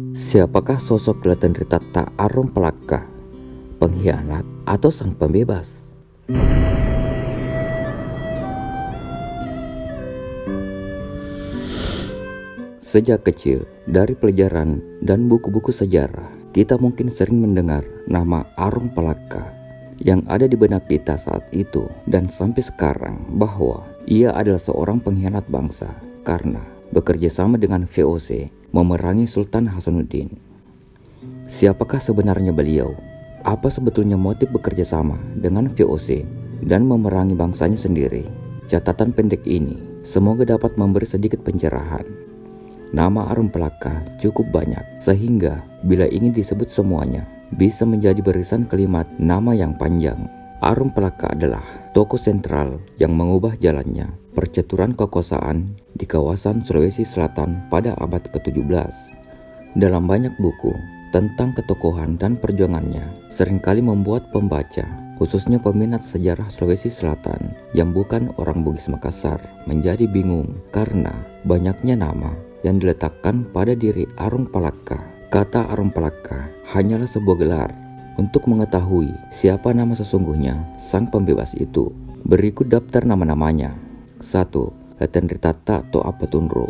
Siapakah sosok Latendritata Arum Palaka, pengkhianat atau sang pembebas? Sejak kecil, dari pelajaran dan buku-buku sejarah, kita mungkin sering mendengar nama Arum Palaka yang ada di benak kita saat itu dan sampai sekarang, bahwa ia adalah seorang pengkhianat bangsa karena bekerja sama dengan VOC memerangi Sultan Hasanuddin. Siapakah sebenarnya beliau? Apa sebetulnya motif bekerja sama dengan VOC dan memerangi bangsanya sendiri? Catatan pendek ini semoga dapat memberi sedikit pencerahan. Nama Arum Palaka cukup banyak sehingga bila ingin disebut semuanya bisa menjadi barisan kalimat nama yang panjang. Arum Palaka adalah tokoh sentral yang mengubah jalannya percaturan kekuasaan di kawasan Sulawesi Selatan pada abad ke-17. Dalam banyak buku tentang ketokohan dan perjuangannya seringkali membuat pembaca, khususnya peminat sejarah Sulawesi Selatan yang bukan orang Bugis Makassar, menjadi bingung karena banyaknya nama yang diletakkan pada diri Arum Palaka. Kata Arum Palaka hanyalah sebuah gelar untuk mengetahui siapa nama sesungguhnya sang pembebas itu. Berikut daftar nama-namanya. 1. Latendritata Toa Petunro.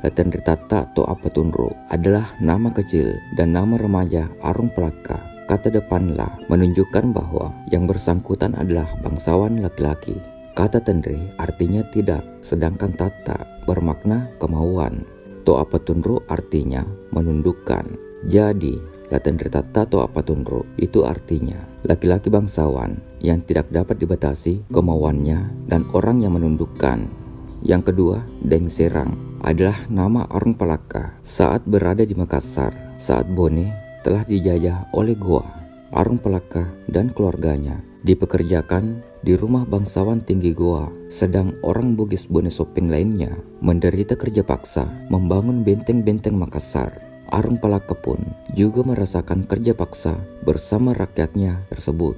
Latendritata Toa Petunro adalah nama kecil dan nama remaja Arum Palaka. Kata depan La menunjukkan bahwa yang bersangkutan adalah bangsawan laki-laki. Kata Tendri artinya tidak, sedangkan Tata bermakna kemauan. Toa Petunro artinya menundukkan. Jadi, Latendritata Toa Petunro itu artinya laki-laki bangsawan yang tidak dapat dibatasi kemauannya dan orang yang menundukkan. Yang kedua, Deng Serang adalah nama Arum Palaka saat berada di Makassar saat Bone telah dijajah oleh Goa. Arum Palaka dan keluarganya dipekerjakan di rumah bangsawan tinggi Goa, sedang orang Bugis Bone Sopeng lainnya menderita kerja paksa membangun benteng-benteng Makassar. Arum Palaka pun juga merasakan kerja paksa bersama rakyatnya tersebut.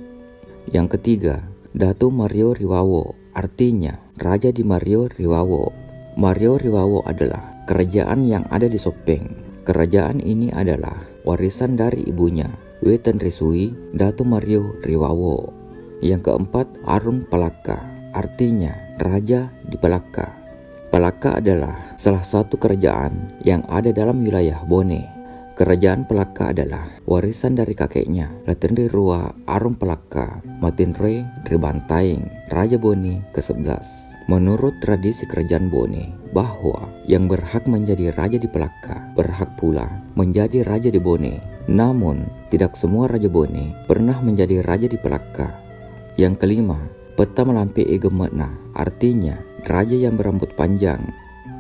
Yang ketiga, Datu Mario Riwawo artinya Raja di Mario Riwawo. Mario Riwawo adalah kerajaan yang ada di Sopeng. Kerajaan ini adalah warisan dari ibunya, Wetan Risui, Datu Mario Riwawo. Yang keempat, Arum Palaka artinya Raja di Palaka. Palaka adalah salah satu kerajaan yang ada dalam wilayah Bone. Kerajaan Palaka adalah warisan dari kakeknya, Latendri Rua Arum Palaka Matinre Ribantaing, Raja Bone ke-11. Menurut tradisi kerajaan Bone, bahwa yang berhak menjadi raja di Palaka berhak pula menjadi raja di Bone. Namun, tidak semua Raja Bone pernah menjadi raja di Palaka. Yang kelima, Peta Melampi Egemena artinya raja yang berambut panjang.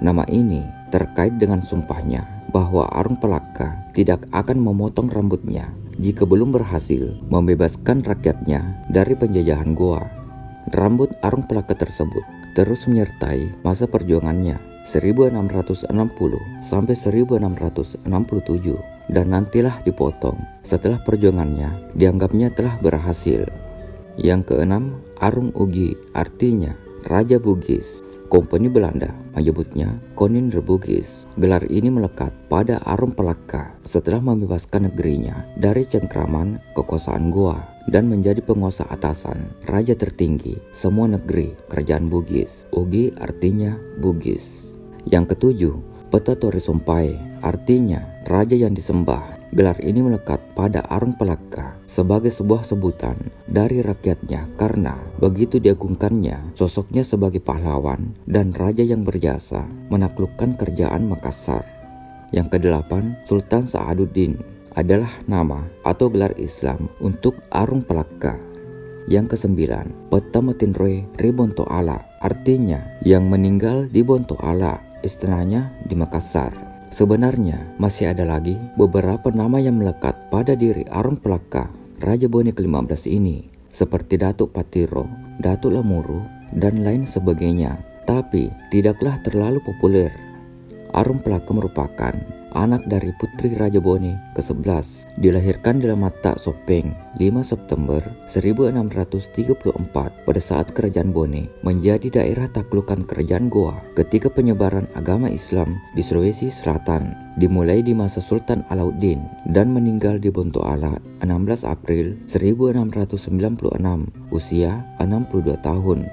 Nama ini terkait dengan sumpahnya bahwa Arum Palaka tidak akan memotong rambutnya jika belum berhasil membebaskan rakyatnya dari penjajahan Goa. Rambut Arum Palaka tersebut terus menyertai masa perjuangannya 1660 sampai 1667 dan nantilah dipotong setelah perjuangannya dianggapnya telah berhasil. Yang keenam, Arum Ugi artinya Raja Bugis. Kompeni Belanda menyebutnya Koning der Bugis. Gelar ini melekat pada Arum Palaka setelah membebaskan negerinya dari cengkraman kekuasaan Goa dan menjadi penguasa atasan, raja tertinggi semua negeri kerajaan Bugis. Ugi artinya Bugis. Yang ketujuh, Peta Tori Sompai artinya Raja yang disembah. Gelar ini melekat pada Arum Palaka sebagai sebuah sebutan dari rakyatnya karena begitu diagungkannya sosoknya sebagai pahlawan dan raja yang berjasa menaklukkan kerajaan Makassar. Yang kedelapan, Sultan Sa'aduddin adalah nama atau gelar Islam untuk Arum Palaka. Yang kesembilan, Peta Matinre Ribonto Ala artinya yang meninggal di Bonto Ala, istilahnya di Makassar. Sebenarnya masih ada lagi beberapa nama yang melekat pada diri Arum Palaka Raja Bone ke-15 ini, seperti Datuk Patiro, Datuk Lamuru, dan lain sebagainya, tapi tidaklah terlalu populer. Arum Palaka merupakan anak dari Putri Raja Bone ke-11, dilahirkan di Lamata Sopeng 5 September 1634 pada saat Kerajaan Bone menjadi daerah taklukan Kerajaan Goa ketika penyebaran agama Islam di Sulawesi Selatan dimulai di masa Sultan Alauddin dan meninggal di Bontoala 16 April 1696 usia 62 tahun.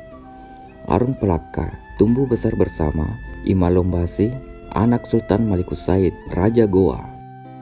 Arung Pelaka tumbuh besar bersama Imalombasi, anak Sultan Malikus Said, Raja Goa.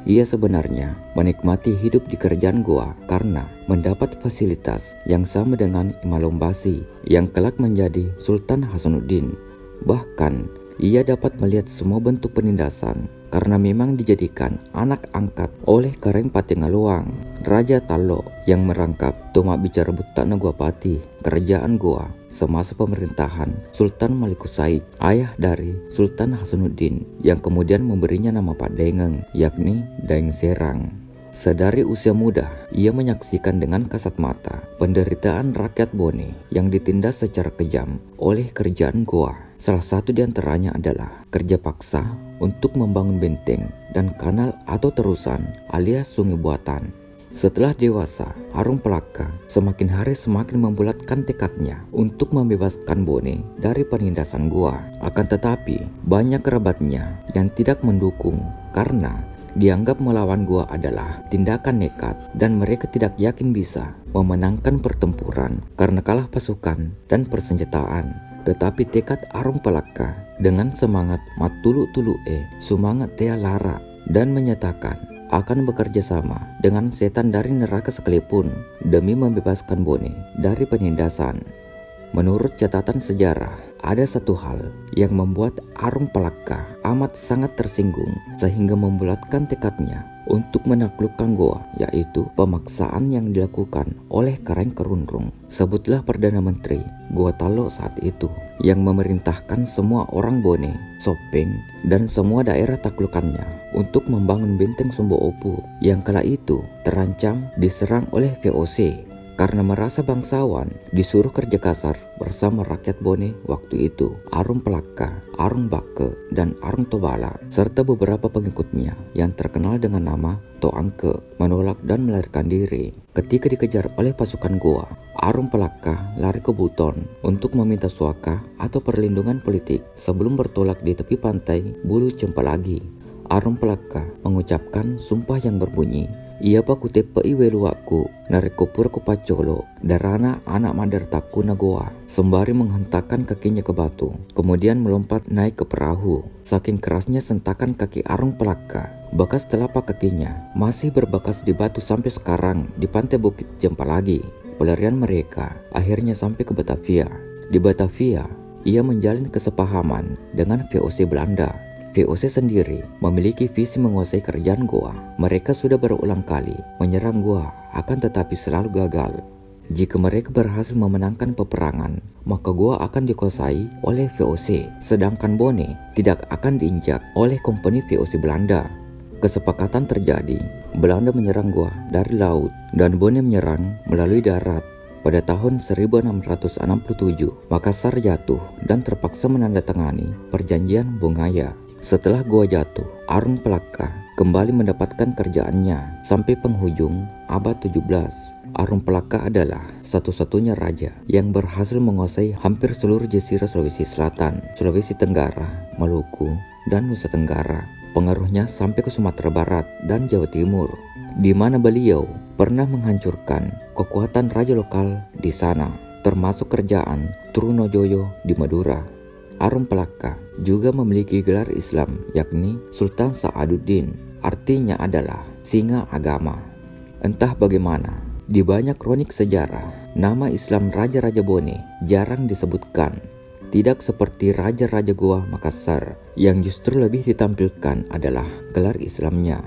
Ia sebenarnya menikmati hidup di Kerajaan Goa karena mendapat fasilitas yang sama dengan Imalombasi yang kelak menjadi Sultan Hasanuddin. Bahkan, ia dapat melihat semua bentuk penindasan karena memang dijadikan anak angkat oleh Kareng Patengaluang, Raja Talo yang merangkap Tomak Bicara Buta Naguapati, Kerajaan Goa semasa pemerintahan Sultan Malikus Said, ayah dari Sultan Hasanuddin yang kemudian memberinya nama Pak Dengeng, yakni Daeng Serang. Sedari usia muda, ia menyaksikan dengan kasat mata penderitaan rakyat Bone yang ditindas secara kejam oleh Kerajaan Goa. Salah satu di antaranya adalah kerja paksa untuk membangun benteng dan kanal atau terusan alias sungai buatan. Setelah dewasa, Arung Pelaka semakin hari semakin membulatkan tekadnya untuk membebaskan Bone dari penindasan Goa. Akan tetapi, banyak kerabatnya yang tidak mendukung karena dianggap melawan Goa adalah tindakan nekat dan mereka tidak yakin bisa memenangkan pertempuran karena kalah pasukan dan persenjataan. Tetapi tekad Arung Pelaka dengan semangat matulu-tulu semangat tea lara dan menyatakan akan bekerja sama dengan setan dari neraka sekalipun demi membebaskan Bone dari penindasan. Menurut catatan sejarah, ada satu hal yang membuat Arung Pelaka amat sangat tersinggung sehingga membulatkan tekadnya untuk menaklukkan Goa, yaitu pemaksaan yang dilakukan oleh Kareng Kerundrung. Sebutlah Perdana Menteri Goa Talo saat itu yang memerintahkan semua orang Bone, Sopeng, dan semua daerah taklukannya untuk membangun benteng Sumbo Opu yang kala itu terancam diserang oleh VOC. Karena merasa bangsawan, disuruh kerja kasar bersama rakyat Bone waktu itu. Arung Pelaka, Arung Bake, dan Arung Tobala, serta beberapa pengikutnya yang terkenal dengan nama Toangke, menolak dan melarikan diri. Ketika dikejar oleh pasukan Goa, Arung Pelaka lari ke Buton untuk meminta suaka atau perlindungan politik sebelum bertolak di tepi pantai Bulu Cempalagi. Arung Pelaka mengucapkan sumpah yang berbunyi, "Ia paku tepe iweluaku narekopur kupacolo darana anak madartaku nagoa," sembari menghentakkan kakinya ke batu, kemudian melompat naik ke perahu. Saking kerasnya sentakan kaki Arung Pelaka, bekas telapak kakinya masih berbekas di batu sampai sekarang di pantai Bukit Cempalagi. Pelarian mereka akhirnya sampai ke Batavia. Di Batavia, ia menjalin kesepahaman dengan VOC Belanda. VOC sendiri memiliki visi menguasai kerajaan Goa. Mereka sudah berulang kali menyerang Goa, akan tetapi selalu gagal. Jika mereka berhasil memenangkan peperangan, maka Goa akan dikuasai oleh VOC, sedangkan Bone tidak akan diinjak oleh kompeni VOC Belanda. Kesepakatan terjadi, Belanda menyerang Goa dari laut dan Bone menyerang melalui darat. Pada tahun 1667, Makassar jatuh dan terpaksa menandatangani perjanjian Bongaya. Setelah Goa jatuh, Arung Pelaka kembali mendapatkan kerjaannya sampai penghujung abad 17. Arung Pelaka adalah satu-satunya raja yang berhasil menguasai hampir seluruh jazirah Sulawesi Selatan, Sulawesi Tenggara, Maluku, dan Nusa Tenggara. Pengaruhnya sampai ke Sumatera Barat dan Jawa Timur, di mana beliau pernah menghancurkan kekuatan raja lokal di sana, termasuk kerajaan Trunojoyo di Madura. Arung Pelaka juga memiliki gelar Islam, yakni Sultan Sa'aduddin, artinya adalah singa agama. Entah bagaimana, di banyak kronik sejarah, nama Islam Raja-Raja Bone jarang disebutkan. Tidak seperti Raja-Raja Goa Makassar, yang justru lebih ditampilkan adalah gelar Islamnya.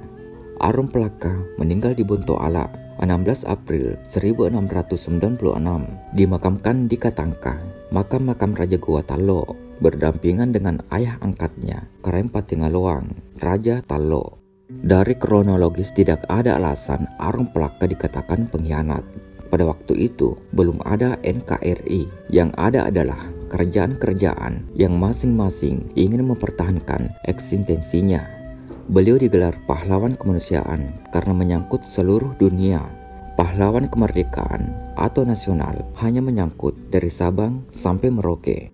Arung Pelaka meninggal di Bontoala 16 April 1696, dimakamkan di Katangka, makam Raja Goa Talo, berdampingan dengan ayah angkatnya, Kareng Patengaluang, Raja Talo. Dari kronologis tidak ada alasan Arung Pelaka dikatakan pengkhianat. Pada waktu itu belum ada NKRI, yang ada adalah kerajaan-kerajaan yang masing-masing ingin mempertahankan eksistensinya. Beliau digelar pahlawan kemanusiaan karena menyangkut seluruh dunia. Pahlawan kemerdekaan atau nasional hanya menyangkut dari Sabang sampai Merauke.